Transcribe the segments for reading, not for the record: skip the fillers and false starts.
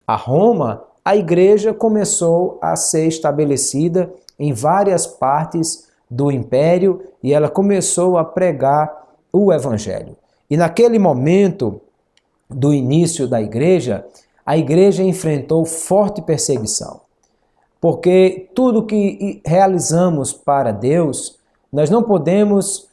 a Roma, a igreja começou a ser estabelecida em várias partes do império e ela começou a pregar o evangelho. E naquele momento do início da igreja, a igreja enfrentou forte perseguição. Porque tudo que realizamos para Deus, nós não podemos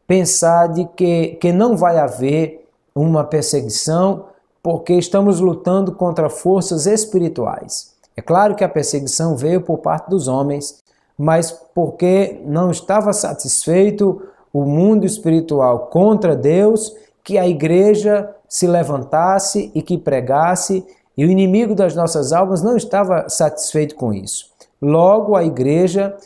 pensar de que não vai haver uma perseguição, porque estamos lutando contra forças espirituais. É claro que a perseguição veio por parte dos homens, mas porque não estava satisfeito o mundo espiritual contra Deus, que a igreja se levantasse e que pregasse, e o inimigo das nossas almas não estava satisfeito com isso. Logo, a igreja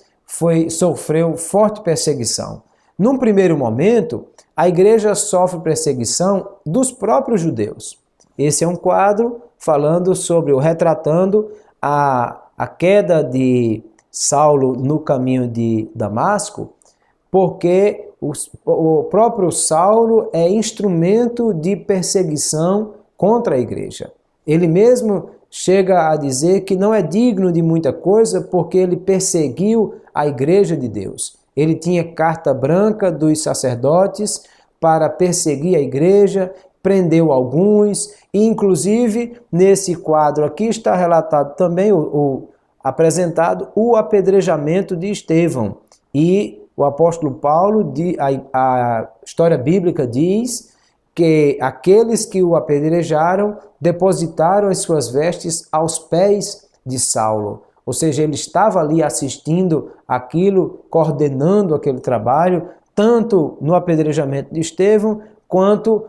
sofreu forte perseguição. Num primeiro momento, a igreja sofre perseguição dos próprios judeus. Esse é um quadro retratando a queda de Saulo no caminho de Damasco, porque o próprio Saulo é instrumento de perseguição contra a igreja. Ele mesmo chega a dizer que não é digno de muita coisa porque ele perseguiu a igreja de Deus. Ele tinha carta branca dos sacerdotes para perseguir a igreja, prendeu alguns, e inclusive nesse quadro aqui está relatado também, apresentado o apedrejamento de Estevão. E o apóstolo Paulo, a história bíblica diz que aqueles que o apedrejaram depositaram as suas vestes aos pés de Saulo. Ou seja, ele estava ali assistindo aquilo, coordenando aquele trabalho, tanto no apedrejamento de Estevão, quanto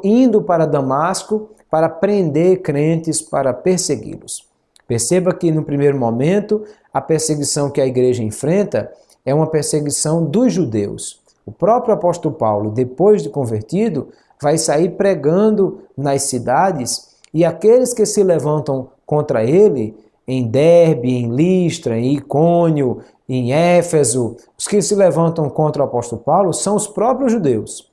indo para Damasco para prender crentes, para persegui-los. Perceba que no primeiro momento, a perseguição que a igreja enfrenta é uma perseguição dos judeus. O próprio apóstolo Paulo, depois de convertido, vai sair pregando nas cidades, e aqueles que se levantam contra ele, em Derbe, em Listra, em Icônio, em Éfeso, os que se levantam contra o apóstolo Paulo são os próprios judeus.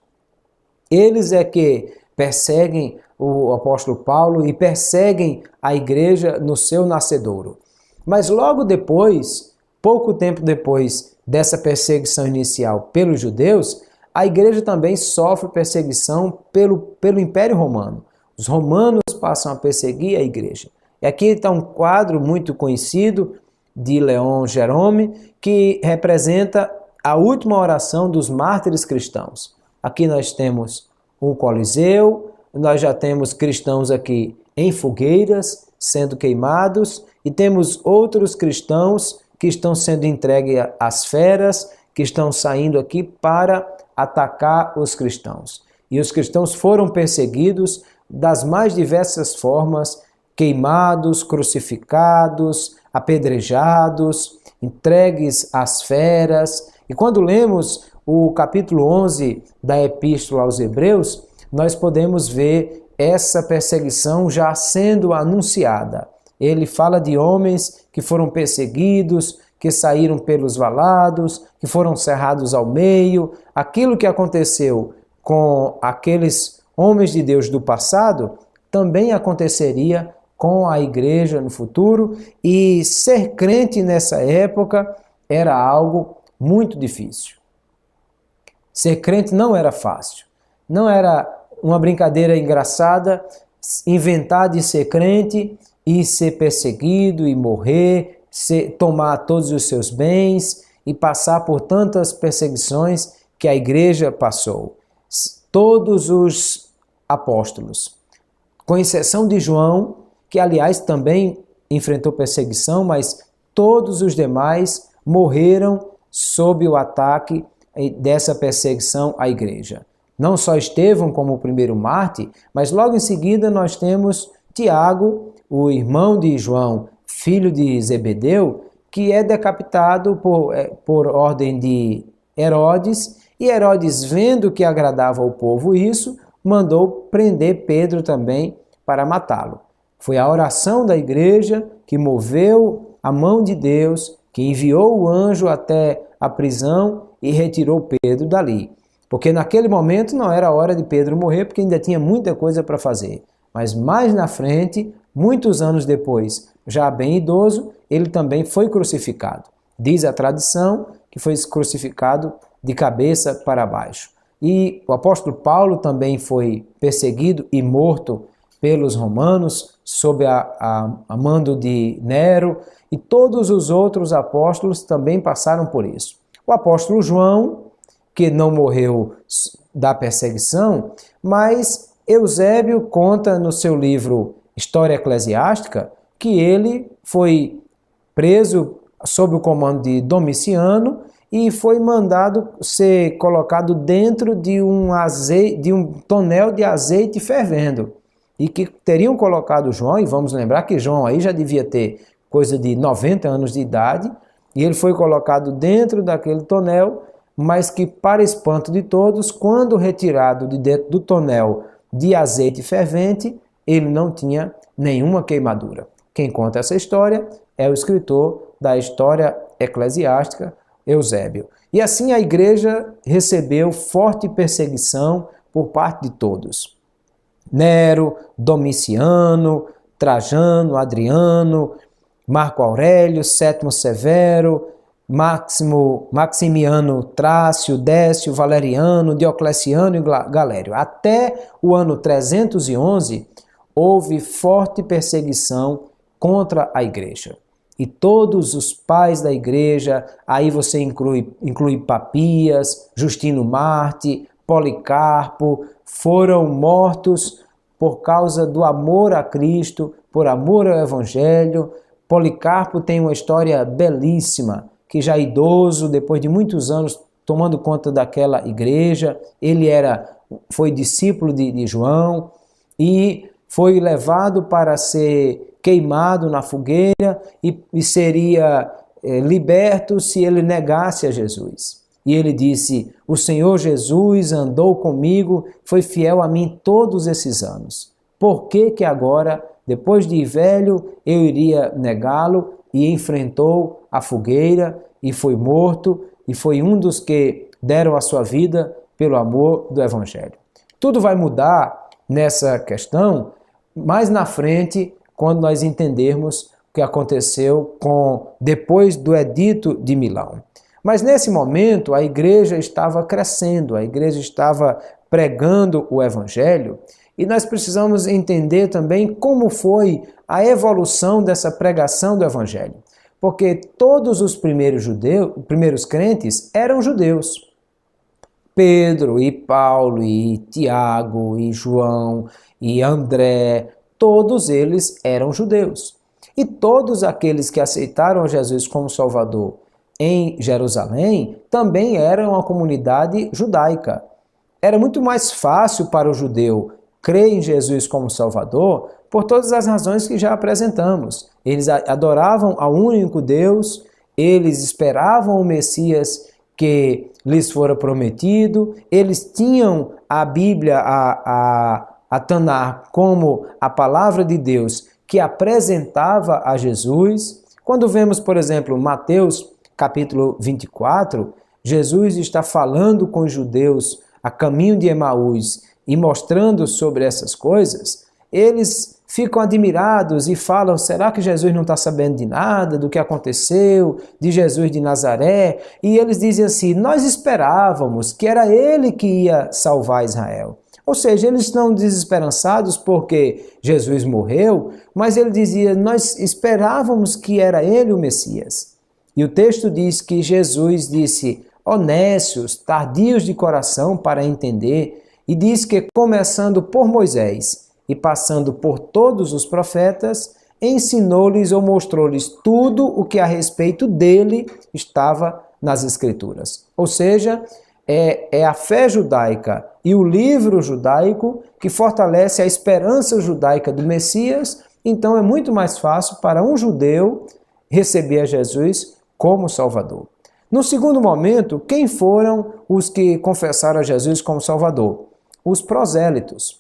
Eles é que perseguem o apóstolo Paulo e perseguem a igreja no seu nascedouro. Mas logo depois, pouco tempo depois dessa perseguição inicial pelos judeus, a igreja também sofre perseguição pelo Império Romano. Os romanos passam a perseguir a igreja. E aqui está um quadro muito conhecido de Leon Jerome, que representa a última oração dos mártires cristãos. Aqui nós temos o Coliseu, nós já temos cristãos aqui em fogueiras, sendo queimados, e temos outros cristãos que estão sendo entregues às feras, que estão saindo aqui para atacar os cristãos. E os cristãos foram perseguidos das mais diversas formas, queimados, crucificados, apedrejados, entregues às feras. E quando lemos o capítulo 11 da Epístola aos Hebreus, nós podemos ver essa perseguição já sendo anunciada. Ele fala de homens que foram perseguidos, que saíram pelos valados, que foram cerrados ao meio. Aquilo que aconteceu com aqueles homens de Deus do passado também aconteceria com a igreja no futuro, e ser crente nessa época era algo muito difícil. Ser crente não era fácil, não era uma brincadeira engraçada inventar de ser crente e ser perseguido e morrer, tomar todos os seus bens e passar por tantas perseguições que a igreja passou. Todos os apóstolos, com exceção de João, que aliás também enfrentou perseguição, mas todos os demais morreram sob o ataque dessa perseguição à igreja. Não só Estevão como o primeiro mártir, mas logo em seguida nós temos Tiago, o irmão de João, filho de Zebedeu, que é decapitado por ordem de Herodes, e Herodes, vendo que agradava ao povo isso, mandou prender Pedro também para matá-lo. Foi a oração da igreja que moveu a mão de Deus, que enviou o anjo até a prisão e retirou Pedro dali. Porque naquele momento não era hora de Pedro morrer, porque ainda tinha muita coisa para fazer. Mas mais na frente, muitos anos depois, já bem idoso, ele também foi crucificado. Diz a tradição que foi crucificado de cabeça para baixo. E o apóstolo Paulo também foi perseguido e morto pelos romanos, sob a mando de Nero, e todos os outros apóstolos também passaram por isso. O apóstolo João, que não morreu da perseguição, mas Eusébio conta no seu livro História Eclesiástica que ele foi preso sob o comando de Domiciano e foi mandado ser colocado dentro de um tonel de azeite fervendo. E que teriam colocado João, e vamos lembrar que João aí já devia ter coisa de 90 anos de idade, e ele foi colocado dentro daquele tonel, mas que, para espanto de todos, quando retirado de dentro do tonel de azeite fervente, ele não tinha nenhuma queimadura. Quem conta essa história é o escritor da História Eclesiástica, Eusébio. E assim a igreja recebeu forte perseguição por parte de todos. Nero, Domiciano, Trajano, Adriano, Marco Aurélio, Sétimo Severo, Maximiano Trácio, Décio, Valeriano, Diocleciano e Galério. Até o ano 311, houve forte perseguição contra a igreja. E todos os pais da igreja, aí você inclui Papias, Justino Marte, Policarpo, foram mortos por causa do amor a Cristo, por amor ao Evangelho. Policarpo tem uma história belíssima, que já idoso, depois de muitos anos tomando conta daquela igreja, ele foi discípulo de João e foi levado para ser queimado na fogueira e seria liberto se ele negasse a Jesus. E ele disse: o Senhor Jesus andou comigo, foi fiel a mim todos esses anos. Por que que agora, depois de velho, eu iria negá-lo? E enfrentou a fogueira e foi morto e foi um dos que deram a sua vida pelo amor do Evangelho. Tudo vai mudar nessa questão mais na frente, quando nós entendermos o que aconteceu depois do Edito de Milão. Mas nesse momento a igreja estava crescendo, a igreja estava pregando o Evangelho, e nós precisamos entender também como foi a evolução dessa pregação do Evangelho. Porque todos os primeiros crentes eram judeus. Pedro e Paulo e Tiago e João e André, todos eles eram judeus. E todos aqueles que aceitaram Jesus como Salvador em Jerusalém também eram uma comunidade judaica. Era muito mais fácil para o judeu crer em Jesus como Salvador por todas as razões que já apresentamos. Eles adoravam ao único Deus, eles esperavam o Messias que lhes fora prometido, eles tinham a Bíblia, a Tanar, como a palavra de Deus que apresentava a Jesus. Quando vemos, por exemplo, Mateus capítulo 24, Jesus está falando com os judeus a caminho de Emaús e mostrando sobre essas coisas, eles ficam admirados e falam: será que Jesus não está sabendo de nada, do que aconteceu, de Jesus de Nazaré? E eles dizem assim: nós esperávamos que era ele que ia salvar Israel. Ou seja, eles estão desesperançados porque Jesus morreu, mas ele dizia: nós esperávamos que era ele o Messias. E o texto diz que Jesus disse: honestos, tardios de coração para entender, e diz que começando por Moisés e passando por todos os profetas, ensinou-lhes ou mostrou-lhes tudo o que a respeito dele estava nas Escrituras. Ou seja, é a fé judaica e o livro judaico que fortalece a esperança judaica do Messias. Então é muito mais fácil para um judeu receber a Jesus como Salvador. No segundo momento, quem foram os que confessaram a Jesus como Salvador? Os prosélitos.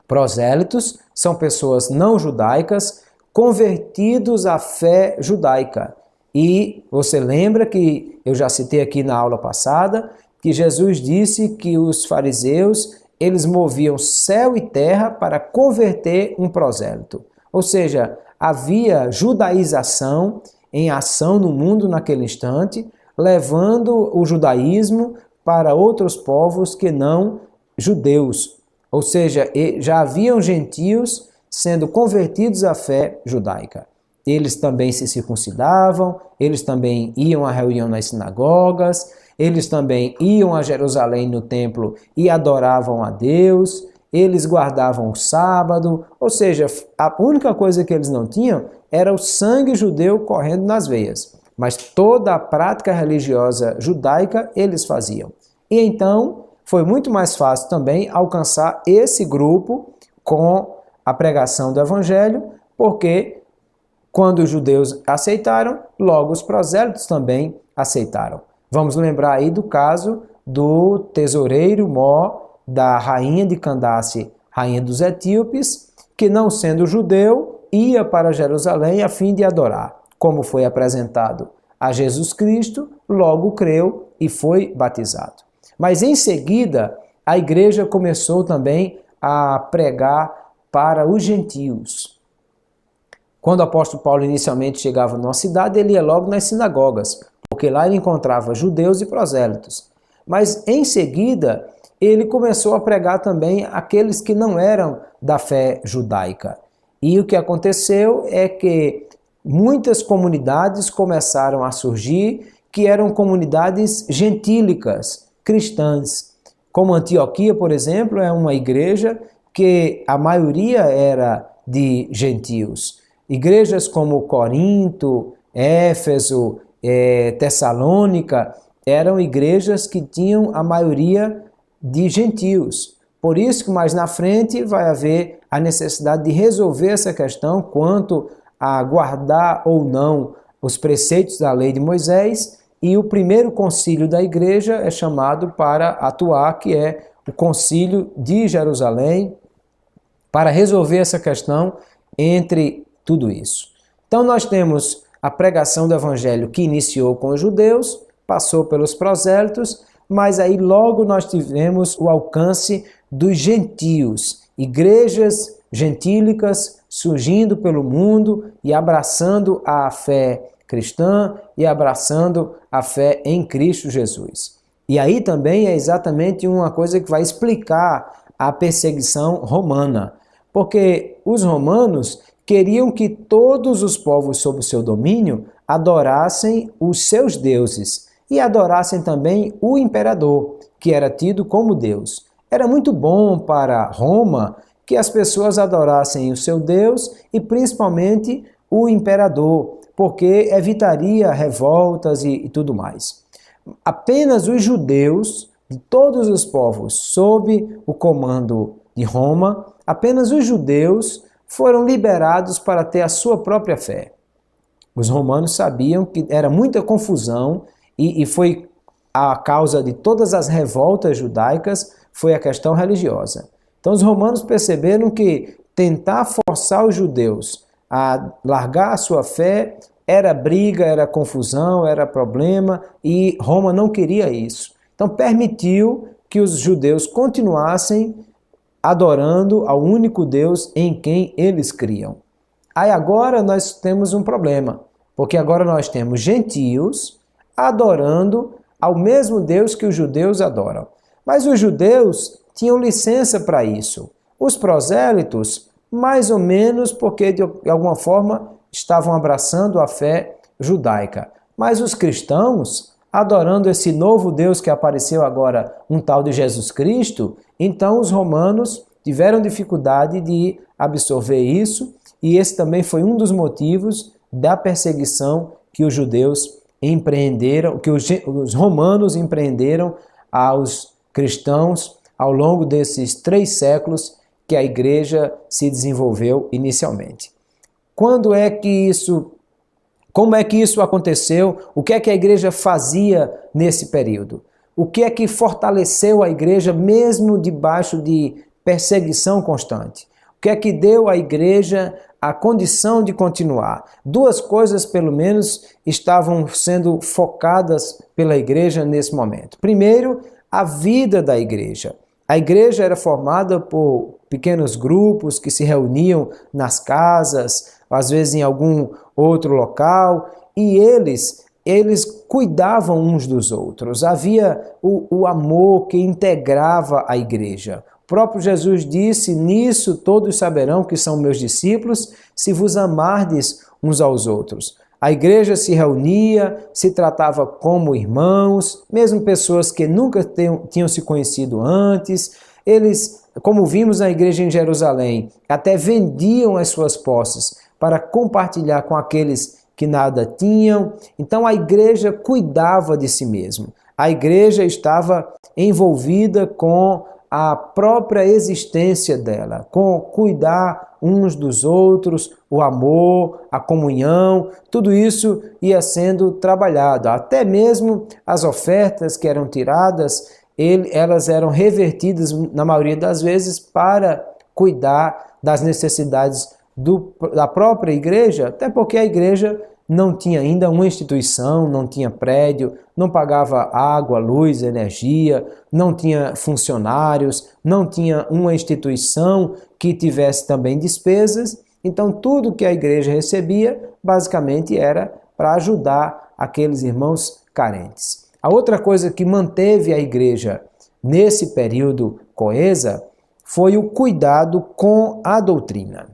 Prosélitos são pessoas não judaicas convertidos à fé judaica. E você lembra que eu já citei aqui na aula passada que Jesus disse que os fariseus, eles moviam céu e terra para converter um prosélito. Ou seja, havia judaização em ação no mundo naquele instante, levando o judaísmo para outros povos que não judeus. Ou seja, já haviam gentios sendo convertidos à fé judaica. Eles também se circuncidavam, eles também iam à reunião nas sinagogas, eles também iam a Jerusalém no templo e adoravam a Deus, eles guardavam o sábado, ou seja, a única coisa que eles não tinham era o sangue judeu correndo nas veias, mas toda a prática religiosa judaica eles faziam. E então foi muito mais fácil também alcançar esse grupo com a pregação do evangelho, porque quando os judeus aceitaram, logo os prosélitos também aceitaram. Vamos lembrar aí do caso do tesoureiro Mó, da rainha de Candace, rainha dos etíopes, que não sendo judeu, ia para Jerusalém a fim de adorar. Como foi apresentado a Jesus Cristo, logo creu e foi batizado. Mas em seguida, a igreja começou também a pregar para os gentios. Quando o apóstolo Paulo inicialmente chegava numa cidade, ele ia logo nas sinagogas, porque lá ele encontrava judeus e prosélitos. Mas em seguida, ele começou a pregar também aqueles que não eram da fé judaica. E o que aconteceu é que muitas comunidades começaram a surgir, que eram comunidades gentílicas, cristãs. Como Antioquia, por exemplo, é uma igreja que a maioria era de gentios. Igrejas como Corinto, Éfeso, Tessalônica, eram igrejas que tinham a maioria de gentios. Por isso que mais na frente vai haver a necessidade de resolver essa questão quanto a guardar ou não os preceitos da lei de Moisés, e o primeiro concílio da igreja é chamado para atuar, que é o concílio de Jerusalém, para resolver essa questão entre tudo isso. Então nós temos a pregação do evangelho que iniciou com os judeus, passou pelos prosélitos, mas aí logo nós tivemos o alcance dos gentios, igrejas gentílicas surgindo pelo mundo e abraçando a fé cristã e abraçando a fé em Cristo Jesus. E aí também é exatamente uma coisa que vai explicar a perseguição romana, porque os romanos queriam que todos os povos sob o seu domínio adorassem os seus deuses e adorassem também o imperador, que era tido como Deus. Era muito bom para Roma que as pessoas adorassem o seu Deus e principalmente o imperador, porque evitaria revoltas e tudo mais. Apenas os judeus de todos os povos sob o comando de Roma, apenas os judeus foram liberados para ter a sua própria fé. Os romanos sabiam que era muita confusão e foi a causa de todas as revoltas judaicas, foi a questão religiosa. Então os romanos perceberam que tentar forçar os judeus a largar a sua fé era briga, era confusão, era problema, e Roma não queria isso. Então permitiu que os judeus continuassem adorando ao único Deus em quem eles criam. Aí agora nós temos um problema, porque agora nós temos gentios adorando ao mesmo Deus que os judeus adoram. Mas os judeus tinham licença para isso. Os prosélitos, mais ou menos, porque de alguma forma estavam abraçando a fé judaica. Mas os cristãos, adorando esse novo Deus que apareceu agora, um tal de Jesus Cristo, então os romanos tiveram dificuldade de absorver isso, e esse também foi um dos motivos da perseguição que os judeus empreenderam, que os romanos empreenderam aos cristãos ao longo desses 3 séculos que a igreja se desenvolveu inicialmente. Como é que isso aconteceu? O que é que a igreja fazia nesse período? O que é que fortaleceu a igreja mesmo debaixo de perseguição constante? O que é que deu à igreja a condição de continuar? 2 coisas, pelo menos, estavam sendo focadas pela igreja nesse momento. Primeiro, a vida da igreja. A igreja era formada por pequenos grupos que se reuniam nas casas, às vezes em algum outro local, e eles cuidavam uns dos outros. Havia o amor que integrava a igreja. O próprio Jesus disse: nisso todos saberão que são meus discípulos, se vos amardes uns aos outros. A igreja se reunia, se tratava como irmãos, mesmo pessoas que nunca tinham se conhecido antes. Eles, como vimos na igreja em Jerusalém, até vendiam as suas posses para compartilhar com aqueles que nada tinham. Então a igreja cuidava de si mesma. A igreja estava envolvida com a própria existência dela, com cuidar uns dos outros, o amor, a comunhão, tudo isso ia sendo trabalhado. Até mesmo as ofertas que eram tiradas, elas eram revertidas, na maioria das vezes, para cuidar das necessidades da própria igreja, até porque a igreja não tinha ainda uma instituição, não tinha prédio, não pagava água, luz, energia, não tinha funcionários, não tinha uma instituição que tivesse também despesas. Então tudo que a igreja recebia basicamente era para ajudar aqueles irmãos carentes. A outra coisa que manteve a igreja nesse período coesa foi o cuidado com a doutrina.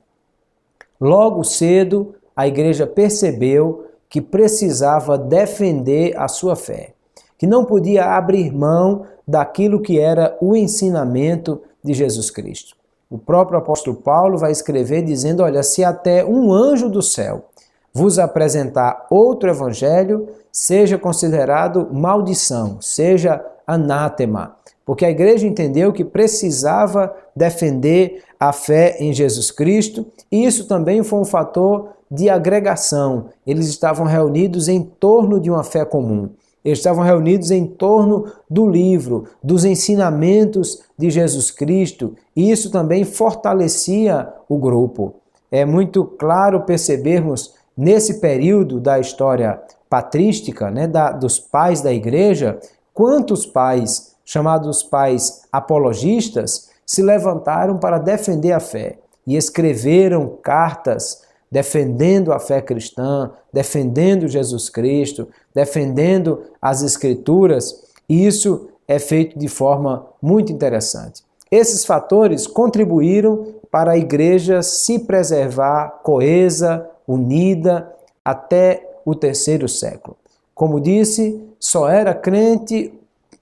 Logo cedo, a igreja percebeu que precisava defender a sua fé, que não podia abrir mão daquilo que era o ensinamento de Jesus Cristo. O próprio apóstolo Paulo vai escrever dizendo: olha, se até um anjo do céu vos apresentar outro evangelho, seja considerado maldição, seja anátema. Porque a igreja entendeu que precisava defender a fé em Jesus Cristo, e isso também foi um fator de agregação. Eles estavam reunidos em torno de uma fé comum. Eles estavam reunidos em torno do livro, dos ensinamentos de Jesus Cristo, e isso também fortalecia o grupo. É muito claro percebermos nesse período da história patrística, dos pais da igreja, quantos pais, chamados pais apologistas, se levantaram para defender a fé e escreveram cartas defendendo a fé cristã, defendendo Jesus Cristo, defendendo as Escrituras, e isso é feito de forma muito interessante. Esses fatores contribuíram para a igreja se preservar coesa, unida, até o terceiro século. Como disse, só era crente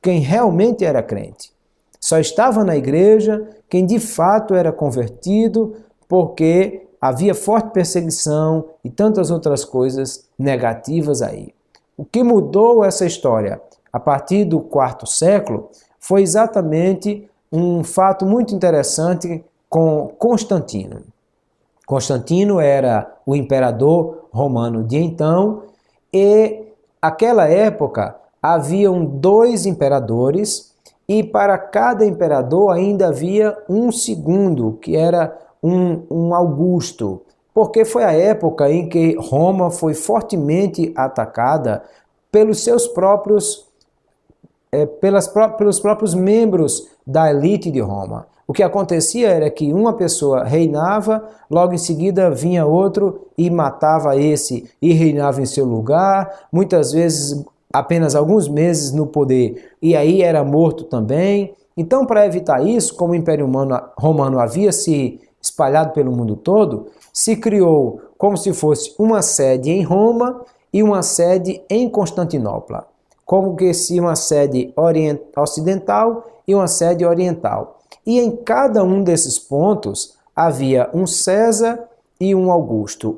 quem realmente era crente. Só estava na igreja quem de fato era convertido, porque havia forte perseguição e tantas outras coisas negativas aí. O que mudou essa história a partir do quarto século foi exatamente um fato muito interessante com Constantino. Constantino era o imperador romano de então, e naquela época haviam 2 imperadores, e para cada imperador ainda havia um segundo, que era um Augusto, porque foi a época em que Roma foi fortemente atacada pelos seus próprios, pelos próprios membros da elite de Roma. O que acontecia era que uma pessoa reinava, logo em seguida vinha outro e matava esse e reinava em seu lugar, muitas vezes apenas alguns meses no poder, e aí era morto também. Então, para evitar isso, como o Império Romano havia se espalhado pelo mundo todo, se criou como se fosse uma sede em Roma e uma sede em Constantinopla, como que se uma sede ocidental e uma sede oriental. E em cada um desses pontos havia um César e um Augusto,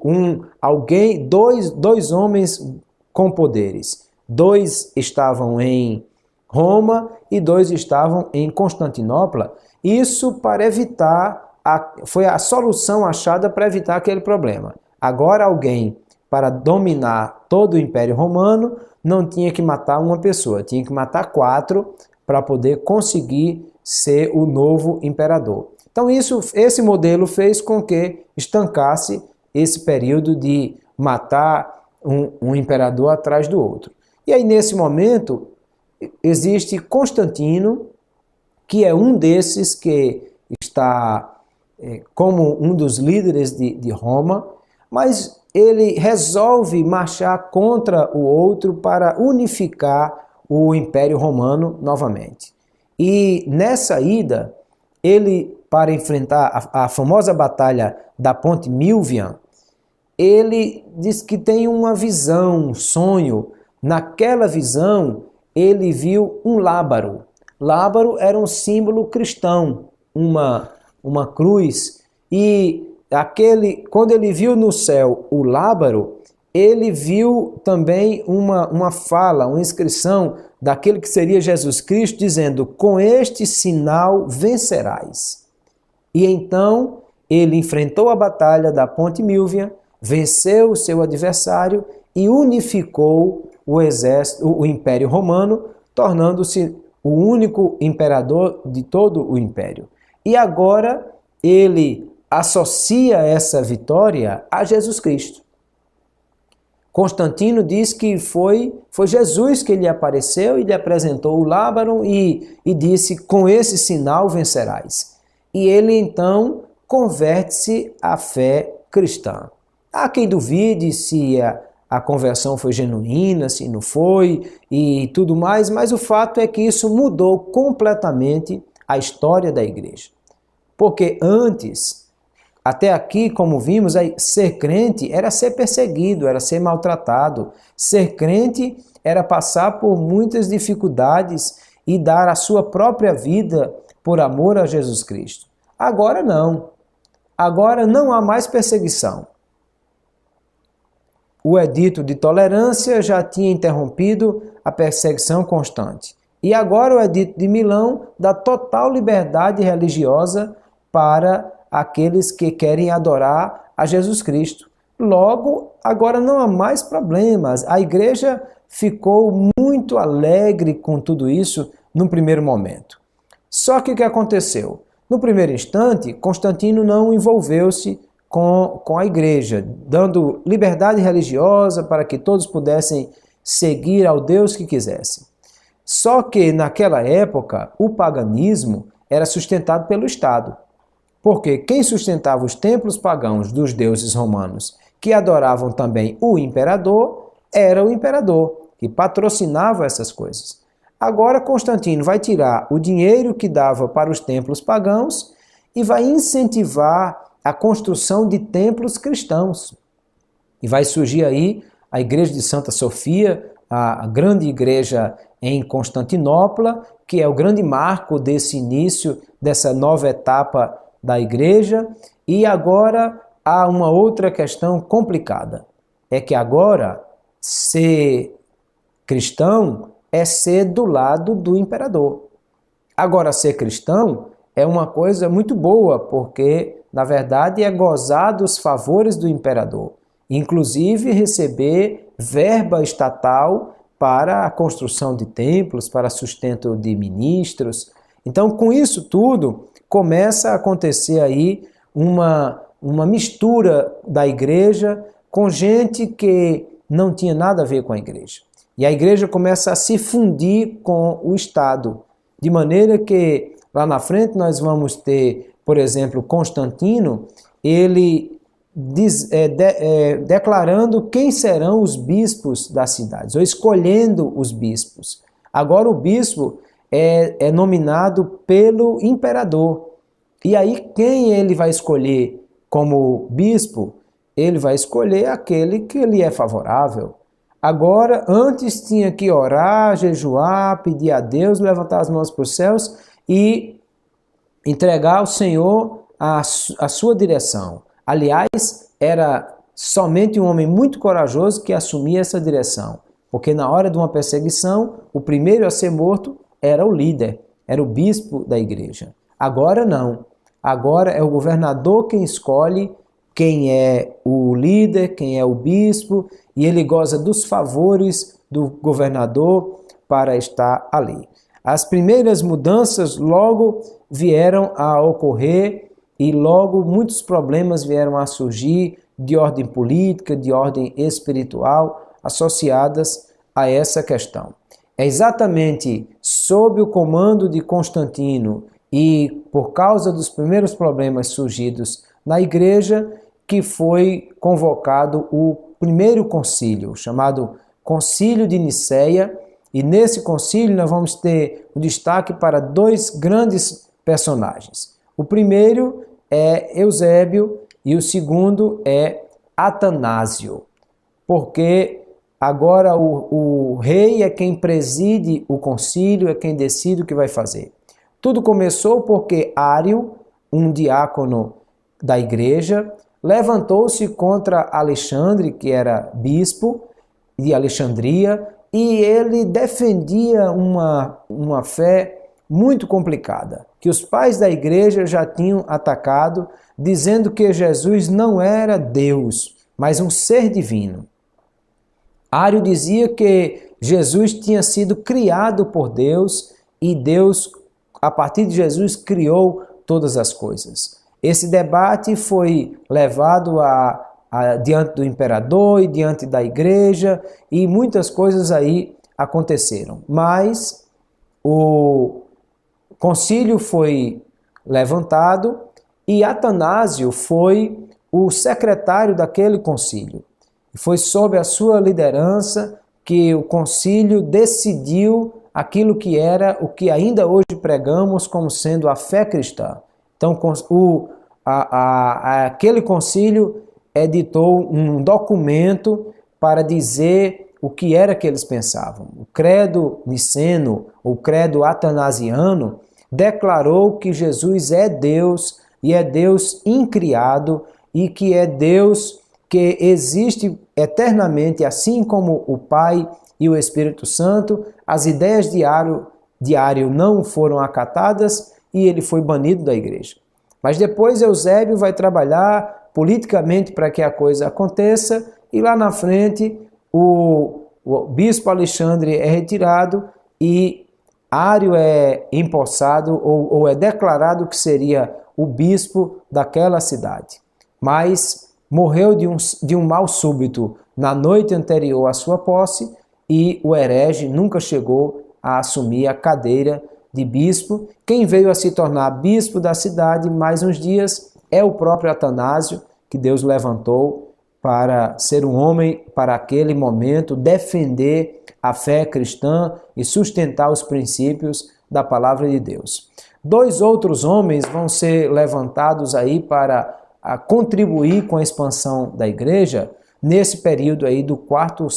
dois homens com poderes. 2 estavam em Roma e 2 estavam em Constantinopla. Isso para evitar, foi a solução achada para evitar aquele problema. Agora alguém, para dominar todo o Império Romano, não tinha que matar uma pessoa, tinha que matar 4 para poder conseguir ser o novo imperador. Então esse modelo fez com que estancasse esse período de matar um imperador atrás do outro. E aí nesse momento existe Constantino, que é um desses que está como um dos líderes de Roma, mas ele resolve marchar contra o outro para unificar o Império Romano novamente. E nessa ida, ele, para enfrentar a famosa batalha da Ponte Milvian, ele diz que tem uma visão, um sonho. Naquela visão, ele viu um lábaro. Lábaro era um símbolo cristão, uma cruz. E quando ele viu no céu o lábaro, ele viu também uma fala, uma inscrição daquele que seria Jesus Cristo, dizendo: com este sinal vencerás. E então ele enfrentou a batalha da Ponte Milvian, venceu o seu adversário e unificou o Império Romano, tornando-se o único imperador de todo o império. E agora ele associa essa vitória a Jesus Cristo. Constantino diz que foi Jesus que lhe apareceu e lhe apresentou o lábaro e disse: com esse sinal vencerás. E ele então converte-se à fé cristã. Há quem duvide se a conversão foi genuína, se não foi e tudo mais, mas o fato é que isso mudou completamente a história da igreja. Porque antes, até aqui, como vimos, ser crente era ser perseguido, era ser maltratado. Ser crente era passar por muitas dificuldades e dar a sua própria vida por amor a Jesus Cristo. Agora não. Agora não há mais perseguição. O edito de tolerância já tinha interrompido a perseguição constante. E agora o edito de Milão dá total liberdade religiosa para aqueles que querem adorar a Jesus Cristo. Logo, agora não há mais problemas. A igreja ficou muito alegre com tudo isso no primeiro momento. Só que o que aconteceu? No primeiro instante, Constantino não envolveu-se com a igreja, dando liberdade religiosa para que todos pudessem seguir ao Deus que quisessem. Só que naquela época, o paganismo era sustentado pelo Estado. Porque quem sustentava os templos pagãos dos deuses romanos, que adoravam também o imperador, era o imperador, que patrocinava essas coisas. Agora Constantino vai tirar o dinheiro que dava para os templos pagãos e vai incentivar a construção de templos cristãos. E vai surgir aí a igreja de Santa Sofia, a grande igreja em Constantinopla, que é o grande marco desse início, dessa nova etapa da igreja. E agora há uma outra questão complicada. É que agora ser cristão é ser do lado do imperador. Agora ser cristão é uma coisa muito boa, porque na verdade é gozar dos favores do imperador, inclusive receber verba estatal para a construção de templos, para sustento de ministros. Então, com isso tudo, começa a acontecer aí uma mistura da igreja com gente que não tinha nada a ver com a igreja. E a igreja começa a se fundir com o Estado, de maneira que lá na frente nós vamos ter, por exemplo, Constantino, ele declarando quem serão os bispos das cidades, ou escolhendo os bispos. Agora o bispo é nominado pelo imperador. E aí quem ele vai escolher como bispo? Ele vai escolher aquele que lhe é favorável. Agora, antes tinha que orar, jejuar, pedir a Deus, levantar as mãos para os céus e entregar ao Senhor a sua direção. Aliás, era somente um homem muito corajoso que assumia essa direção, porque na hora de uma perseguição, o primeiro a ser morto era o líder, era o bispo da igreja. Agora não. Agora é o governador quem escolhe quem é o líder, quem é o bispo, e ele goza dos favores do governador para estar ali. As primeiras mudanças logo vieram a ocorrer e logo muitos problemas vieram a surgir de ordem política, de ordem espiritual, associadas a essa questão. É exatamente sob o comando de Constantino e por causa dos primeiros problemas surgidos na igreja, que foi convocado o primeiro concílio, chamado Concílio de Nicéia, e nesse concílio nós vamos ter um destaque para dois grandes personagens. O primeiro é Eusébio e o segundo é Atanásio, porque agora o rei é quem preside o concílio, é quem decide o que vai fazer. Tudo começou porque Ário, um diácono da igreja, levantou-se contra Alexandre, que era bispo de Alexandria, e ele defendia uma fé muito complicada, que os pais da igreja já tinham atacado, dizendo que Jesus não era Deus, mas um ser divino. Ário dizia que Jesus tinha sido criado por Deus e Deus, a partir de Jesus, criou todas as coisas. Esse debate foi levado diante do imperador e diante da igreja, e muitas coisas aí aconteceram. Mas o concílio foi levantado e Atanásio foi o secretário daquele concílio. Foi sob a sua liderança que o concílio decidiu aquilo que era o que ainda hoje pregamos como sendo a fé cristã. Então, aquele concílio editou um documento para dizer o que era que eles pensavam. O credo niceno, o credo atanasiano, declarou que Jesus é Deus e é Deus incriado e que é Deus que existe eternamente, assim como o Pai e o Espírito Santo. As ideias de Ário não foram acatadas e ele foi banido da igreja. Mas depois Eusébio vai trabalhar politicamente para que a coisa aconteça, e lá na frente o bispo Alexandre é retirado e Ário é empossado ou é declarado que seria o bispo daquela cidade. Mas morreu de um mal súbito na noite anterior à sua posse, e o herege nunca chegou a assumir a cadeira de bispo. Quem veio a se tornar bispo da cidade mais uns dias é o próprio Atanásio, que Deus levantou para ser um homem, para aquele momento, defender a fé cristã e sustentar os princípios da palavra de Deus. Dois outros homens vão ser levantados aí para contribuir com a expansão da igreja nesse período aí do quarto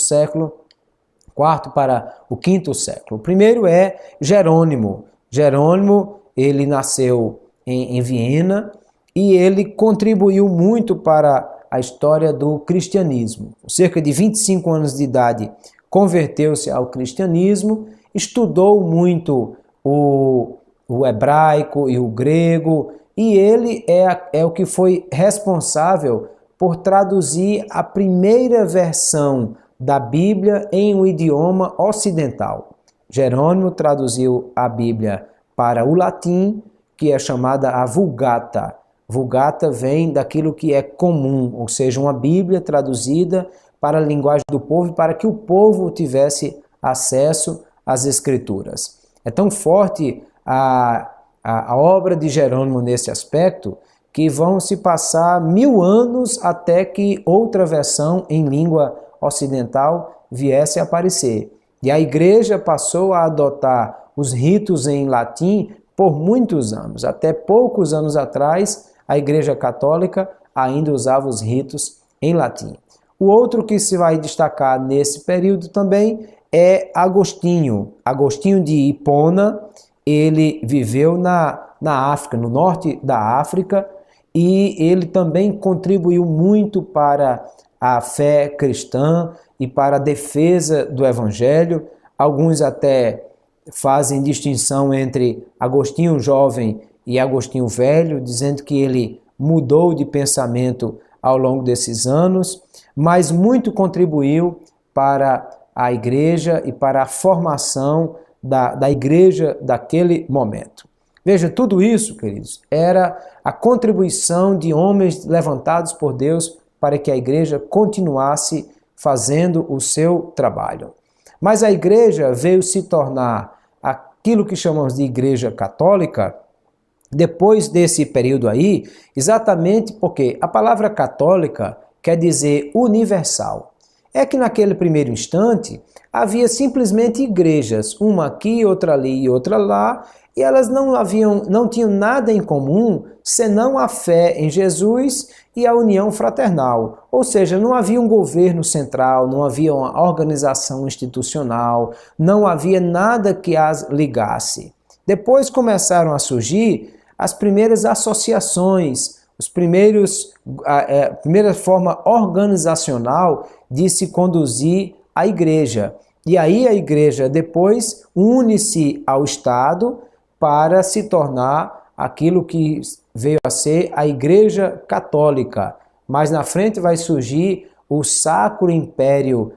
para o quinto século. O primeiro é Jerônimo. Jerônimo, ele nasceu em Viena e ele contribuiu muito para a história do cristianismo. Com cerca de 25 anos de idade, converteu-se ao cristianismo, estudou muito o hebraico e o grego, e ele é o que foi responsável por traduzir a primeira versão da Bíblia em um idioma ocidental. Jerônimo traduziu a Bíblia para o latim, que é chamada a Vulgata. Vulgata vem daquilo que é comum, ou seja, uma Bíblia traduzida para a linguagem do povo, para que o povo tivesse acesso às Escrituras. É tão forte a obra de Jerônimo nesse aspecto, que vão se passar 1000 anos até que outra versão em língua ocidental viesse a aparecer. E a igreja passou a adotar os ritos em latim por muitos anos. Até poucos anos atrás, a igreja católica ainda usava os ritos em latim. O outro que se vai destacar nesse período também é Agostinho. Agostinho de Hipona. Ele viveu na África, no norte da África, e ele também contribuiu muito para a fé cristã e para a defesa do Evangelho. Alguns até fazem distinção entre Agostinho jovem e Agostinho velho, dizendo que ele mudou de pensamento ao longo desses anos, mas muito contribuiu para a igreja e para a formação da igreja daquele momento. Veja, tudo isso, queridos, era a contribuição de homens levantados por Deus para que a igreja continuasse fazendo o seu trabalho. Mas a igreja veio se tornar aquilo que chamamos de igreja católica depois desse período aí, exatamente porque a palavra católica quer dizer universal. É que naquele primeiro instante havia simplesmente igrejas, uma aqui, outra ali e outra lá, e elas não tinham nada em comum senão a fé em Jesus e a união fraternal. Ou seja, não havia um governo central, não havia uma organização institucional, não havia nada que as ligasse. Depois começaram a surgir as primeiras associações, a primeira forma organizacional de se conduzir a igreja. E aí a igreja depois une-se ao Estado para se tornar aquilo que veio a ser a Igreja Católica. Mais na frente vai surgir o Sacro Império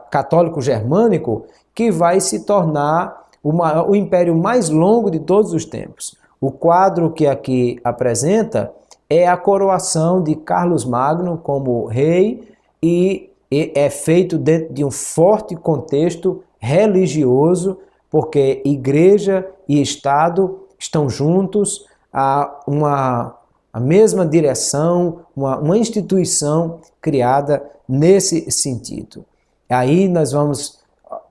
Católico Germânico, que vai se tornar o império mais longo de todos os tempos. O quadro que aqui apresenta é a coroação de Carlos Magno como rei e é feito dentro de um forte contexto religioso, porque igreja e Estado estão juntos, a mesma direção, uma instituição criada nesse sentido. Aí nós vamos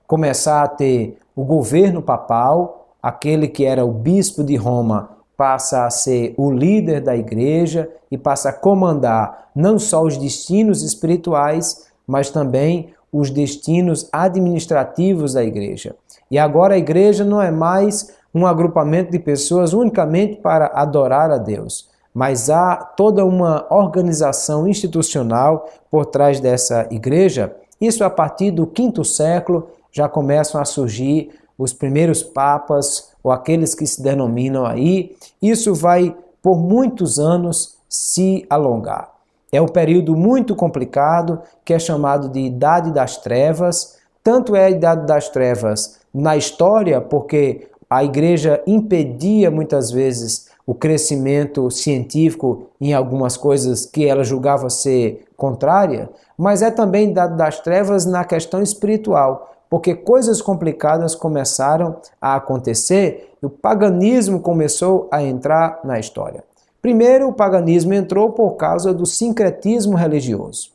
começar a ter o governo papal, aquele que era o bispo de Roma passa a ser o líder da igreja e passa a comandar não só os destinos espirituais, mas também os destinos administrativos da igreja. E agora a igreja não é mais um agrupamento de pessoas unicamente para adorar a Deus, mas há toda uma organização institucional por trás dessa igreja. Isso a partir do V século já começam a surgir os primeiros papas ou aqueles que se denominam aí. Isso vai por muitos anos se alongar. É um período muito complicado que é chamado de Idade das Trevas. Tanto é a Idade das Trevas na história, porque a igreja impedia muitas vezes o crescimento científico em algumas coisas que ela julgava ser contrária, mas é também Idade das Trevas na questão espiritual, porque coisas complicadas começaram a acontecer e o paganismo começou a entrar na história. Primeiro, o paganismo entrou por causa do sincretismo religioso.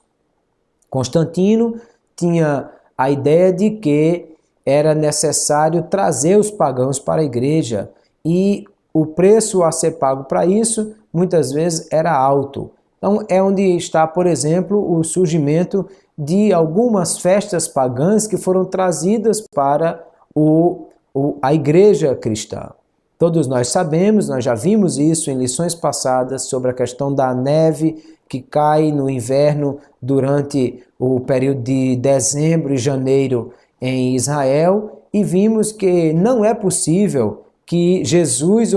Constantino tinha a ideia de que era necessário trazer os pagãos para a igreja e o preço a ser pago para isso muitas vezes era alto. Então é onde está, por exemplo, o surgimento de algumas festas pagãs que foram trazidas para a igreja cristã. Todos nós sabemos, nós já vimos isso em lições passadas sobre a questão da neve que cai no inverno durante o período de dezembro e janeiro em Israel, e vimos que não é possível que Jesus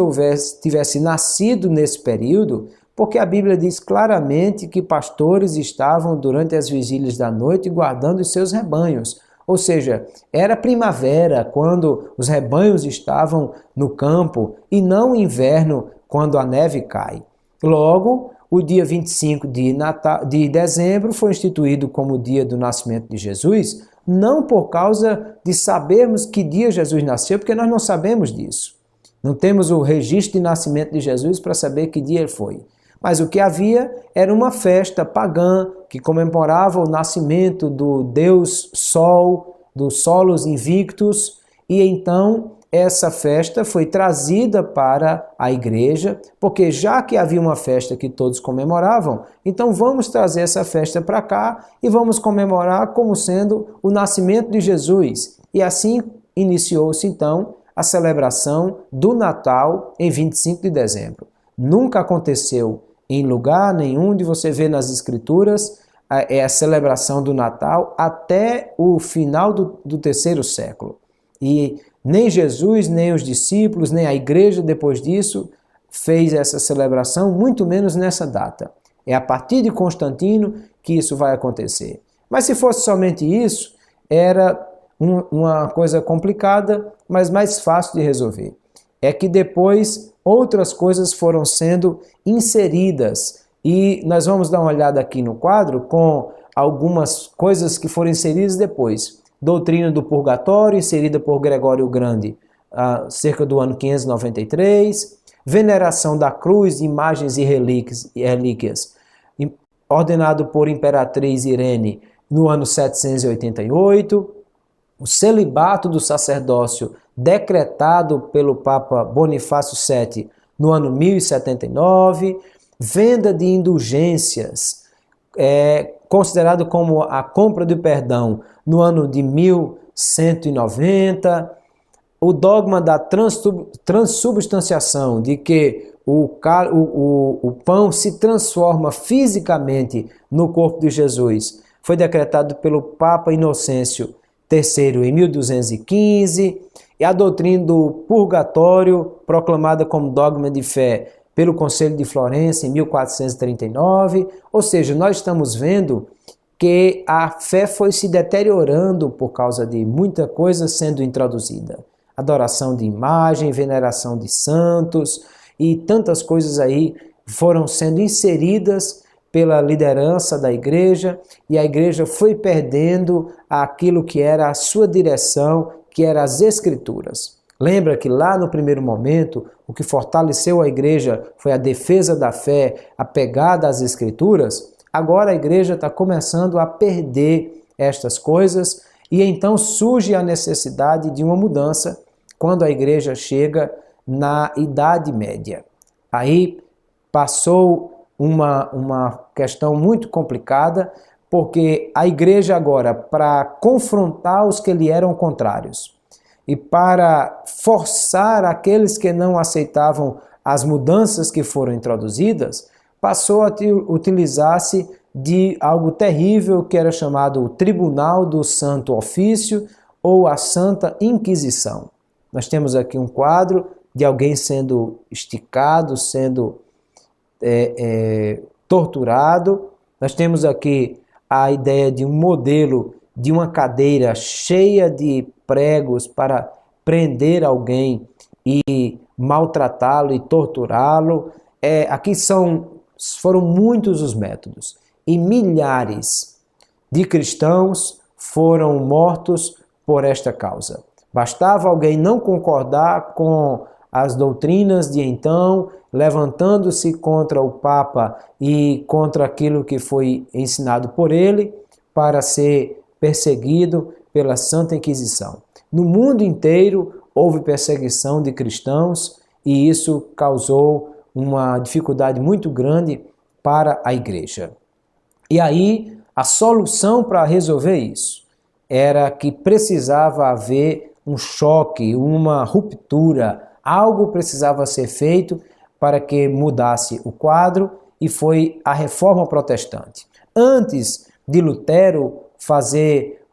tivesse nascido nesse período, porque a Bíblia diz claramente que pastores estavam durante as vigílias da noite guardando os seus rebanhos. Ou seja, era primavera quando os rebanhos estavam no campo e não inverno quando a neve cai. Logo, o dia 25 de dezembro foi instituído como o dia do nascimento de Jesus, não por causa de sabermos que dia Jesus nasceu, porque nós não sabemos disso. Não temos o registro de nascimento de Jesus para saber que dia ele foi. Mas o que havia era uma festa pagã que comemorava o nascimento do Deus Sol, dos Solos Invictus, e então essa festa foi trazida para a igreja, porque já que havia uma festa que todos comemoravam, então vamos trazer essa festa para cá e vamos comemorar como sendo o nascimento de Jesus. E assim iniciou-se então a celebração do Natal em 25 de dezembro. Nunca aconteceu em lugar nenhum de você ver nas Escrituras a celebração do Natal até o final do terceiro século. E nem Jesus, nem os discípulos, nem a igreja depois disso fez essa celebração, muito menos nessa data. É a partir de Constantino que isso vai acontecer. Mas se fosse somente isso, era uma coisa complicada, mas mais fácil de resolver. É que depois outras coisas foram sendo inseridas e nós vamos dar uma olhada aqui no quadro com algumas coisas que foram inseridas depois. Doutrina do Purgatório, inserida por Gregório o Grande, cerca do ano 593. veneração da cruz, imagens e relíquias, ordenado por Imperatriz Irene no ano 788, o celibato do sacerdócio decretado pelo Papa Bonifácio VII no ano 1079, venda de indulgências, considerado como a compra do perdão no ano de 1190, o dogma da transubstanciação, de que o pão se transforma fisicamente no corpo de Jesus, foi decretado pelo Papa Inocêncio III em 1215, e a doutrina do purgatório, proclamada como dogma de fé pelo Conselho de Florença em 1439, ou seja, nós estamos vendo que a fé foi se deteriorando por causa de muita coisa sendo introduzida. Adoração de imagem, veneração de santos e tantas coisas aí foram sendo inseridas pela liderança da igreja, e a igreja foi perdendo aquilo que era a sua direção, que eram as Escrituras. Lembra que lá no primeiro momento, o que fortaleceu a igreja foi a defesa da fé, a pegada às Escrituras? Agora a igreja está começando a perder estas coisas, e então surge a necessidade de uma mudança quando a igreja chega na Idade Média. Aí passou uma questão muito complicada, porque a igreja agora, para confrontar os que lhe eram contrários e para forçar aqueles que não aceitavam as mudanças que foram introduzidas, passou a utilizar-se de algo terrível que era chamado o Tribunal do Santo Ofício ou a Santa Inquisição. Nós temos aqui um quadro de alguém sendo esticado, sendo torturado. Nós temos aqui a ideia de um modelo de uma cadeira cheia de pregos para prender alguém e maltratá-lo e torturá-lo. Aqui foram muitos os métodos, e milhares de cristãos foram mortos por esta causa. Bastava alguém não concordar com as doutrinas de então, levantando-se contra o Papa e contra aquilo que foi ensinado por ele, para ser perseguido pela Santa Inquisição. No mundo inteiro houve perseguição de cristãos, e isso causou uma dificuldade muito grande para a igreja. E aí, a solução para resolver isso era que precisava haver um choque, uma ruptura, algo precisava ser feito para que mudasse o quadro, e foi a Reforma Protestante. Antes de Lutero fazer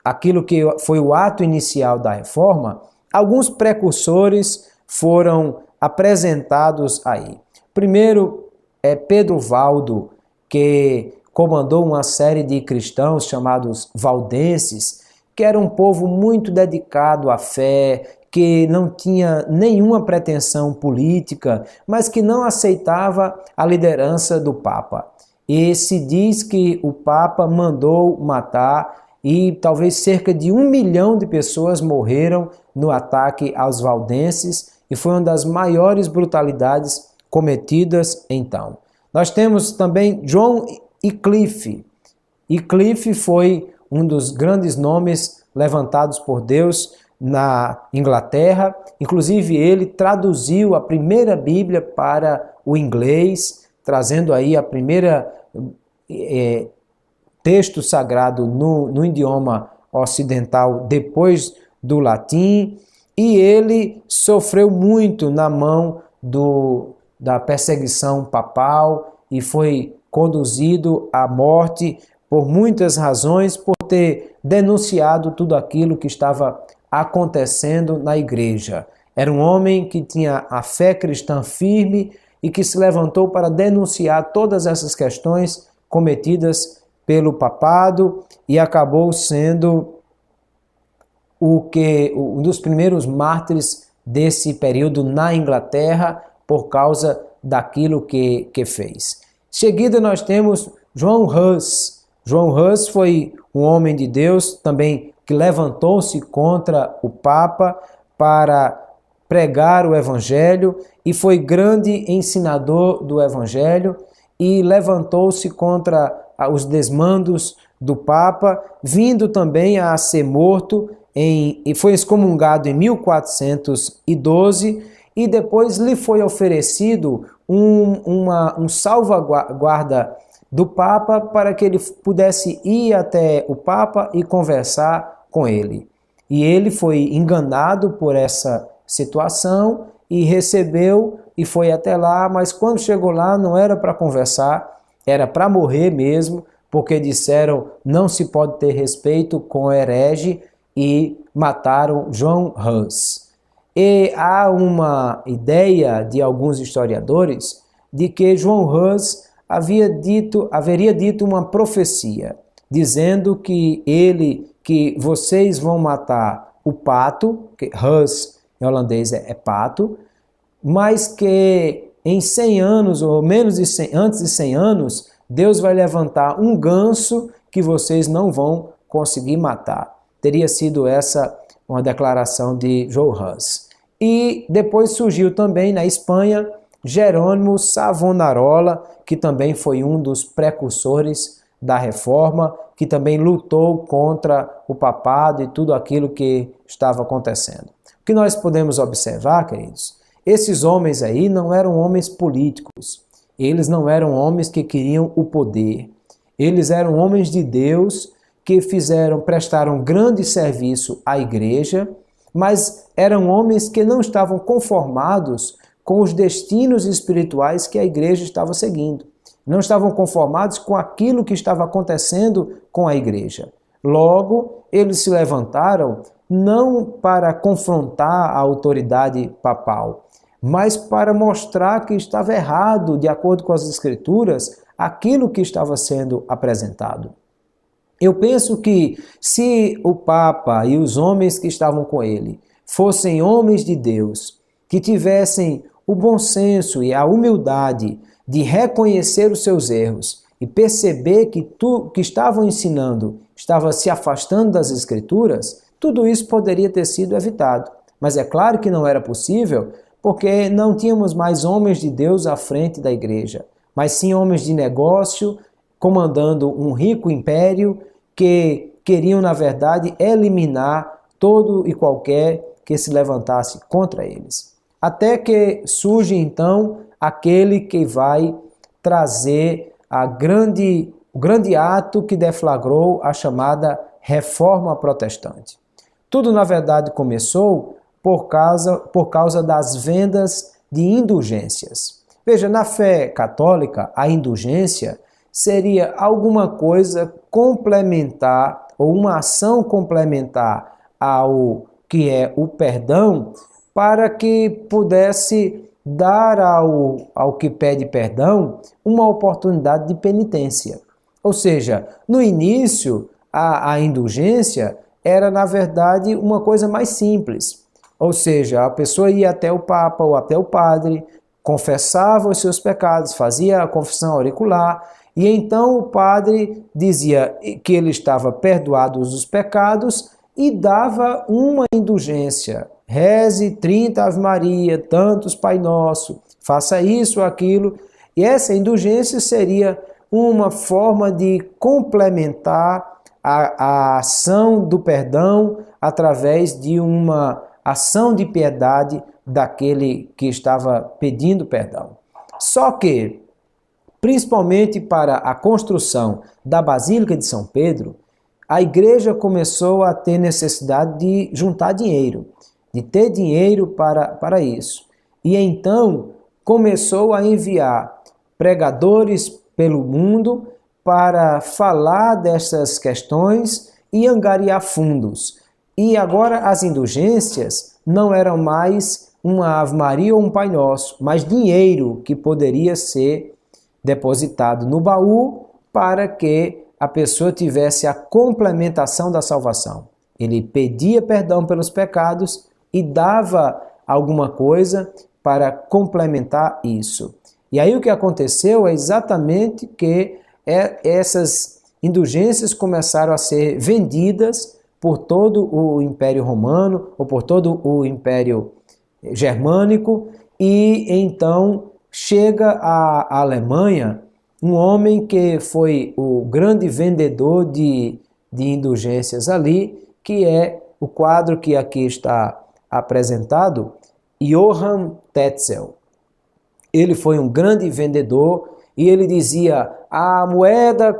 aquilo que foi o ato inicial da Reforma, alguns precursores foram apresentados aí. Primeiro é Pedro Valdo, que comandou uma série de cristãos chamados valdenses, que era um povo muito dedicado à fé, que não tinha nenhuma pretensão política, mas que não aceitava a liderança do Papa. E se diz que o Papa mandou matar, e talvez cerca de 1 milhão de pessoas morreram no ataque aos valdenses, e foi uma das maiores brutalidades cometidas então. Nós temos também John Wycliffe. Wycliffe foi um dos grandes nomes levantados por Deus na Inglaterra. Inclusive ele traduziu a primeira Bíblia para o inglês, trazendo aí a primeira texto sagrado no idioma ocidental depois do latim, e ele sofreu muito na mão da perseguição papal e foi conduzido à morte por muitas razões, por ter denunciado tudo aquilo que estava acontecendo na igreja. Era um homem que tinha a fé cristã firme e que se levantou para denunciar todas essas questões cometidas pelo papado, e acabou sendo um dos primeiros mártires desse período na Inglaterra por causa daquilo que fez. Em seguida nós temos João Hus. João Hus foi um homem de Deus também que levantou-se contra o Papa para pregar o evangelho e foi grande ensinador do evangelho e levantou-se contra os desmandos do Papa, vindo também a ser morto e foi excomungado em 1412 e depois lhe foi oferecido um salvaguarda do Papa para que ele pudesse ir até o Papa e conversar com ele. E ele foi enganado por essa situação e recebeu e foi até lá, mas quando chegou lá não era para conversar, era para morrer mesmo, porque disseram não se pode ter respeito com herege e mataram João Hus. E há uma ideia de alguns historiadores de que João Hus haveria dito uma profecia, dizendo que vocês vão matar o pato, que Hus em holandês é pato, mas que em 100 anos, ou menos de 100, antes de 100 anos, Deus vai levantar um ganso que vocês não vão conseguir matar. Teria sido essa uma declaração de João Hus. E depois surgiu também na Espanha Jerônimo Savonarola, que também foi um dos precursores da Reforma, que também lutou contra o papado e tudo aquilo que estava acontecendo. O que nós podemos observar, queridos, esses homens aí não eram homens políticos, eles não eram homens que queriam o poder, eles eram homens de Deus que prestaram grande serviço à igreja, mas eram homens que não estavam conformados com os destinos espirituais que a igreja estava seguindo. Não estavam conformados com aquilo que estava acontecendo com a igreja. Logo, eles se levantaram não para confrontar a autoridade papal, mas para mostrar que estava errado, de acordo com as Escrituras, aquilo que estava sendo apresentado. Eu penso que se o Papa e os homens que estavam com ele fossem homens de Deus, que tivessem o bom senso e a humildade de reconhecer os seus erros e perceber que o que estavam ensinando estava se afastando das Escrituras, tudo isso poderia ter sido evitado. Mas é claro que não era possível, porque não tínhamos mais homens de Deus à frente da igreja, mas sim homens de negócio, comandando um rico império que queriam, na verdade, eliminar todo e qualquer que se levantasse contra eles. Até que surge, então, aquele que vai trazer o grande ato que deflagrou a chamada Reforma Protestante. Tudo, na verdade, começou por causa das vendas de indulgências. Veja, na fé católica, a indulgência seria alguma coisa complementar ou uma ação complementar ao que é o perdão, para que pudesse dar ao que pede perdão uma oportunidade de penitência. Ou seja, no início, a indulgência era, na verdade, uma coisa mais simples. Ou seja, a pessoa ia até o Papa ou até o padre, confessava os seus pecados, fazia a confissão auricular, e então o padre dizia que ele estava perdoado os pecados e dava uma indulgência. Reze 30 Ave Maria, tantos Pai Nosso, faça isso ou aquilo. E essa indulgência seria uma forma de complementar a ação do perdão através de uma ação de piedade daquele que estava pedindo perdão. Só que, principalmente para a construção da Basílica de São Pedro, a igreja começou a ter necessidade de juntar dinheiro, de ter dinheiro para isso. E então começou a enviar pregadores pelo mundo para falar dessas questões e angariar fundos. E agora as indulgências não eram mais uma Ave Maria ou um Pai Nosso, mas dinheiro que poderia ser depositado no baú para que a pessoa tivesse a complementação da salvação. Ele pedia perdão pelos pecados e dava alguma coisa para complementar isso. E aí o que aconteceu é exatamente que essas indulgências começaram a ser vendidas por todo o Império Romano ou por todo o Império germânico, e então chega à Alemanha um homem que foi o grande vendedor de indulgências ali, que é o quadro que aqui está apresentado, Johann Tetzel. Ele foi um grande vendedor e ele dizia: a moeda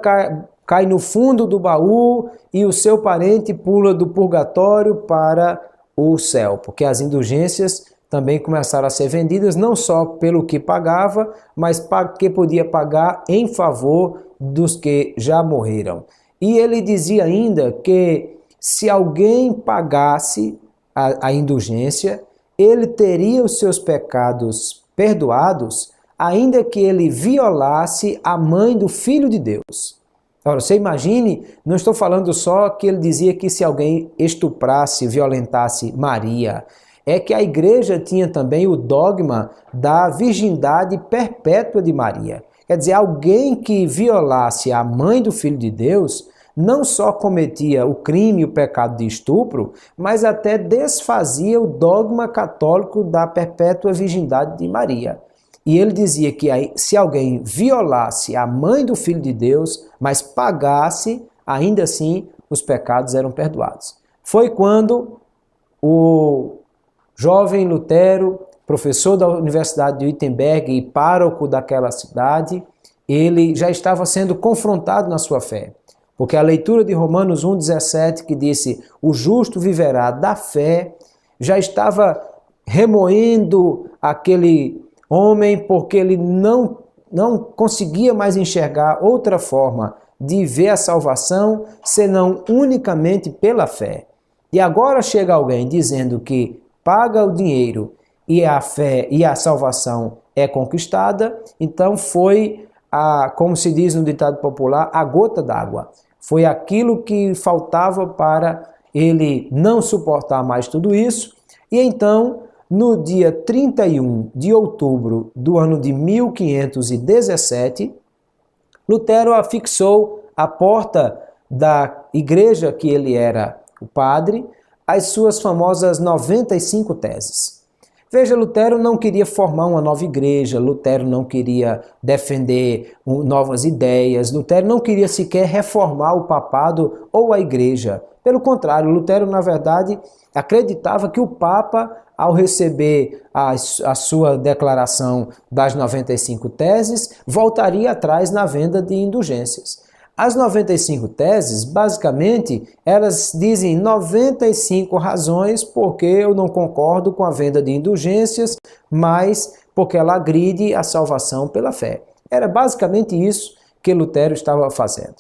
cai no fundo do baú e o seu parente pula do purgatório para o céu, porque as indulgências também começaram a ser vendidas não só pelo que pagava, mas que podia pagar em favor dos que já morreram. E ele dizia ainda que se alguém pagasse a indulgência, ele teria os seus pecados perdoados, ainda que ele violasse a mãe do Filho de Deus. Agora, você imagine, não estou falando só que ele dizia que se alguém estuprasse, violentasse Maria, é que a igreja tinha também o dogma da virgindade perpétua de Maria. Quer dizer, alguém que violasse a mãe do Filho de Deus não só cometia o crime, o pecado de estupro, mas até desfazia o dogma católico da perpétua virgindade de Maria. E ele dizia que se alguém violasse a mãe do Filho de Deus, mas pagasse, ainda assim os pecados eram perdoados. Foi quando o jovem Lutero, professor da Universidade de Wittenberg e pároco daquela cidade, ele já estava sendo confrontado na sua fé. Porque a leitura de Romanos 1,17, que disse: o justo viverá da fé, já estava remoendo aquele homem, porque ele não conseguia mais enxergar outra forma de ver a salvação, senão unicamente pela fé. E agora chega alguém dizendo que paga o dinheiro e a fé e a salvação é conquistada, então foi, como se diz no ditado popular, a gota d'água. Foi aquilo que faltava para ele não suportar mais tudo isso. E então, no dia 31 de outubro do ano de 1517, Lutero afixou à porta da igreja que ele era o padre as suas famosas 95 teses. Veja, Lutero não queria formar uma nova igreja, Lutero não queria defender novas ideias, Lutero não queria sequer reformar o papado ou a igreja. Pelo contrário, Lutero, na verdade, acreditava que o Papa, ao receber a sua declaração das 95 teses, voltaria atrás na venda de indulgências. As 95 teses, basicamente, elas dizem 95 razões porque eu não concordo com a venda de indulgências, mas porque ela agride a salvação pela fé. Era basicamente isso que Lutero estava fazendo.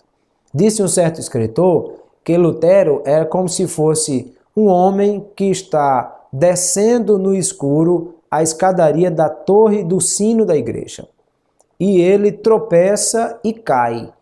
Disse um certo escritor que Lutero era como se fosse um homem que está descendo no escuro a escadaria da torre do sino da igreja. E ele tropeça e cai.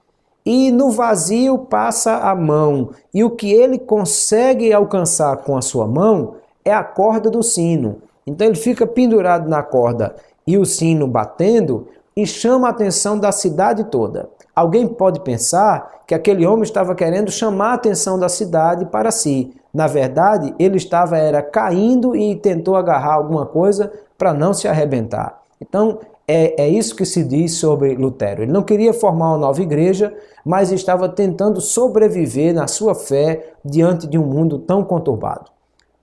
E no vazio passa a mão, e o que ele consegue alcançar com a sua mão é a corda do sino. Então ele fica pendurado na corda e o sino batendo e chama a atenção da cidade toda. Alguém pode pensar que aquele homem estava querendo chamar a atenção da cidade para si. Na verdade, ele estava caindo e tentou agarrar alguma coisa para não se arrebentar. Então, é isso que se diz sobre Lutero. Ele não queria formar uma nova igreja, mas estava tentando sobreviver na sua fé diante de um mundo tão conturbado.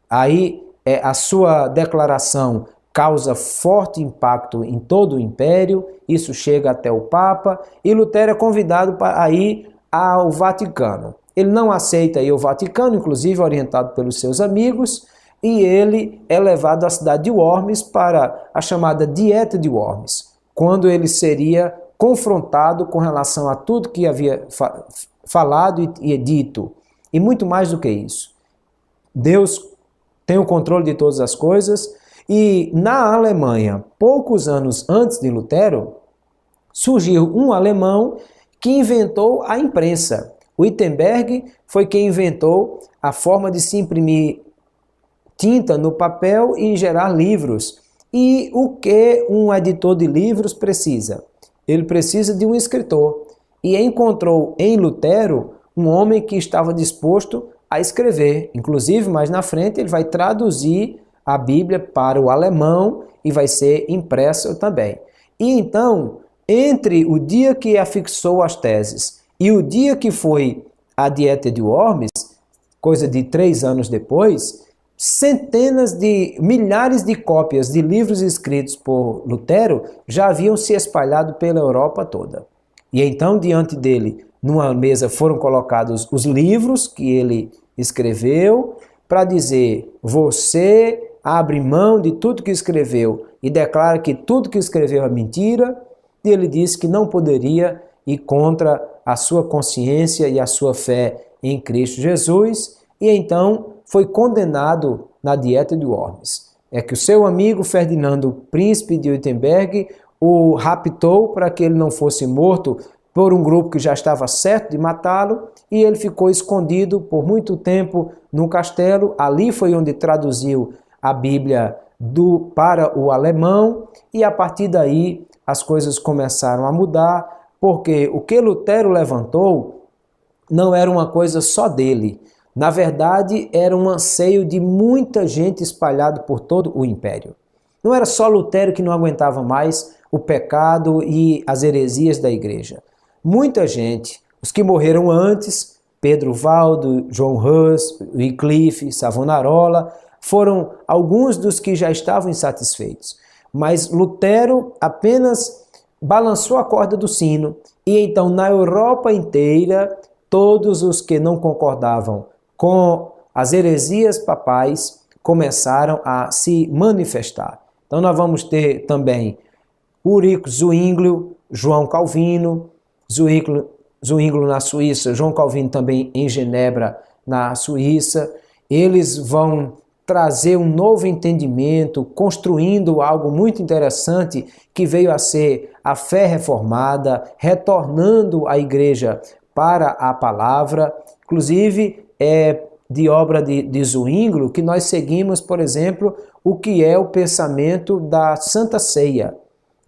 Aí a sua declaração causa forte impacto em todo o império, isso chega até o Papa, e Lutero é convidado para ir ao Vaticano. Ele não aceita ir ao Vaticano, inclusive orientado pelos seus amigos, e ele é levado à cidade de Worms para a chamada Dieta de Worms, quando ele seria confrontado com relação a tudo que havia falado e dito, e muito mais do que isso. Deus tem o controle de todas as coisas, e na Alemanha, poucos anos antes de Lutero, surgiu um alemão que inventou a imprensa. Wittenberg foi quem inventou a forma de se imprimir tinta no papel e gerar livros. E o que um editor de livros precisa? Ele precisa de um escritor. E encontrou em Lutero um homem que estava disposto a escrever. Inclusive, mais na frente, ele vai traduzir a Bíblia para o alemão e vai ser impressa também. E então, entre o dia que afixou as teses e o dia que foi a Dieta de Worms, coisa de 3 anos depois, centenas de milhares de cópias de livros escritos por Lutero já haviam se espalhado pela Europa toda. E então, diante dele, numa mesa foram colocados os livros que ele escreveu para dizer: você abre mão de tudo que escreveu e declara que tudo que escreveu é mentira. E ele disse que não poderia ir contra a sua consciência e a sua fé em Cristo Jesus, e então foi condenado na Dieta de Worms. É que o seu amigo Ferdinando, príncipe de Wittenberg, o raptou para que ele não fosse morto por um grupo que já estava certo de matá-lo, e ele ficou escondido por muito tempo no castelo. Ali foi onde traduziu a Bíblia para o alemão, e a partir daí as coisas começaram a mudar, porque o que Lutero levantou não era uma coisa só dele. Na verdade, era um anseio de muita gente espalhado por todo o império. Não era só Lutero que não aguentava mais o pecado e as heresias da igreja. Muita gente, os que morreram antes, Pedro Valdo, João Hus, Wycliffe, Savonarola, foram alguns dos que já estavam insatisfeitos. Mas Lutero apenas balançou a corda do sino, e então na Europa inteira, todos os que não concordavam com as heresias papais começaram a se manifestar. Então nós vamos ter também Ulrich Zwinglio, João Calvino, Zwinglio na Suíça, João Calvino também em Genebra, na Suíça. Eles vão trazer um novo entendimento, construindo algo muito interessante que veio a ser a fé reformada, retornando a igreja para a palavra. Inclusive, é de obra de Zwinglio que nós seguimos, por exemplo, o que é o pensamento da Santa Ceia,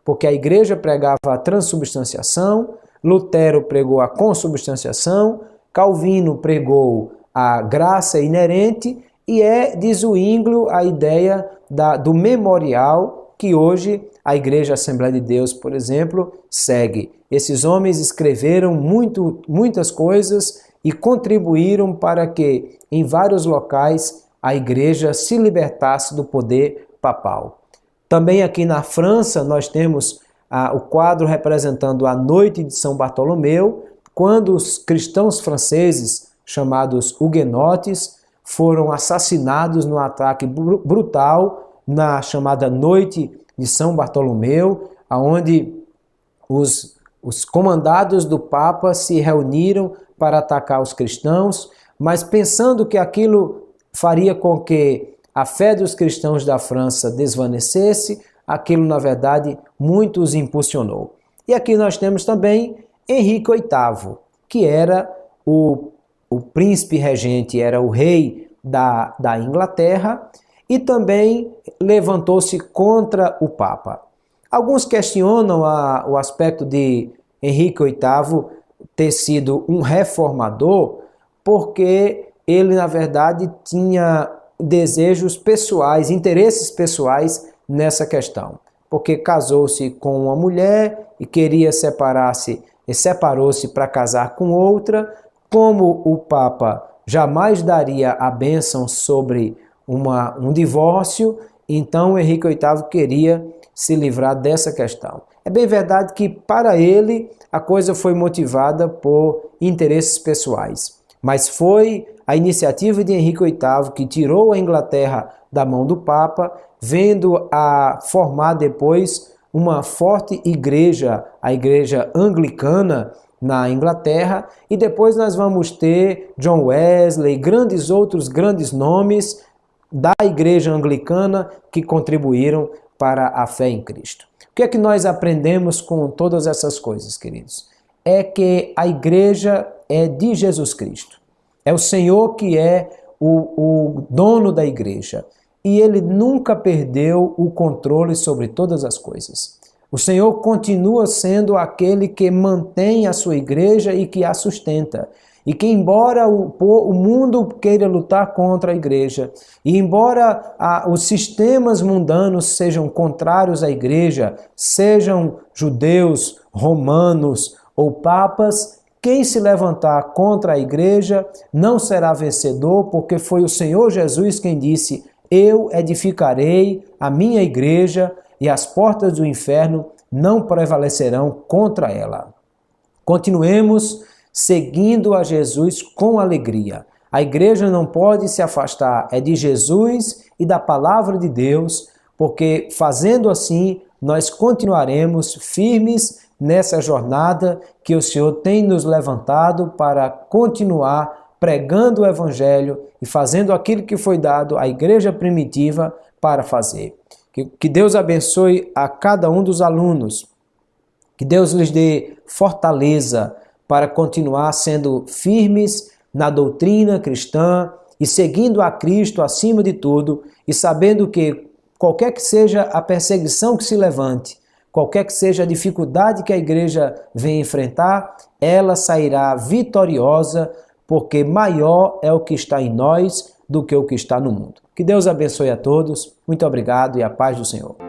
porque a igreja pregava a transubstanciação, Lutero pregou a consubstanciação, Calvino pregou a graça inerente, e é de Zwinglio a ideia do memorial que hoje a Igreja Assembleia de Deus, por exemplo, segue. Esses homens escreveram muitas coisas e contribuíram para que em vários locais a igreja se libertasse do poder papal. Também aqui na França nós temos o quadro representando a noite de São Bartolomeu, quando os cristãos franceses, chamados huguenotes, foram assassinados num ataque brutal na chamada Noite de São Bartolomeu, onde os comandados do Papa se reuniram para atacar os cristãos, mas pensando que aquilo faria com que a fé dos cristãos da França desvanecesse, aquilo, na verdade, muito os impulsionou. E aqui nós temos também Henrique VIII, que era o príncipe regente, era o rei da Inglaterra, e também levantou-se contra o Papa. Alguns questionam o aspecto de Henrique VIII ter sido um reformador, porque ele, na verdade, tinha desejos pessoais, interesses pessoais nessa questão. Porque casou-se com uma mulher e queria separar-se, e separou-se para casar com outra. Como o Papa jamais daria a bênção sobre um divórcio, então Henrique VIII queria se livrar dessa questão. É bem verdade que para ele a coisa foi motivada por interesses pessoais, mas foi a iniciativa de Henrique VIII que tirou a Inglaterra da mão do Papa, vendo a formar depois uma forte igreja, a igreja anglicana na Inglaterra, e depois nós vamos ter John Wesley, outros grandes nomes da igreja anglicana que contribuíram para a fé em Cristo. O que é que nós aprendemos com todas essas coisas, queridos? É que a igreja é de Jesus Cristo. É o Senhor que é o dono da igreja. E ele nunca perdeu o controle sobre todas as coisas. O Senhor continua sendo aquele que mantém a sua igreja e que a sustenta. e que embora o mundo queira lutar contra a igreja, e embora os sistemas mundanos sejam contrários à igreja, sejam judeus, romanos ou papas, quem se levantar contra a igreja não será vencedor, porque foi o Senhor Jesus quem disse: eu edificarei a minha igreja e as portas do inferno não prevalecerão contra ela. Continuemos seguindo a Jesus com alegria. A igreja não pode se afastar de Jesus e da palavra de Deus, porque fazendo assim nós continuaremos firmes nessa jornada que o Senhor tem nos levantado para continuar pregando o Evangelho e fazendo aquilo que foi dado à igreja primitiva para fazer. Que Deus abençoe a cada um dos alunos, que Deus lhes dê fortaleza para continuar sendo firmes na doutrina cristã e seguindo a Cristo acima de tudo e sabendo que qualquer que seja a perseguição que se levante, qualquer que seja a dificuldade que a igreja venha enfrentar, ela sairá vitoriosa, porque maior é o que está em nós do que o que está no mundo. Que Deus abençoe a todos. Muito obrigado e a paz do Senhor.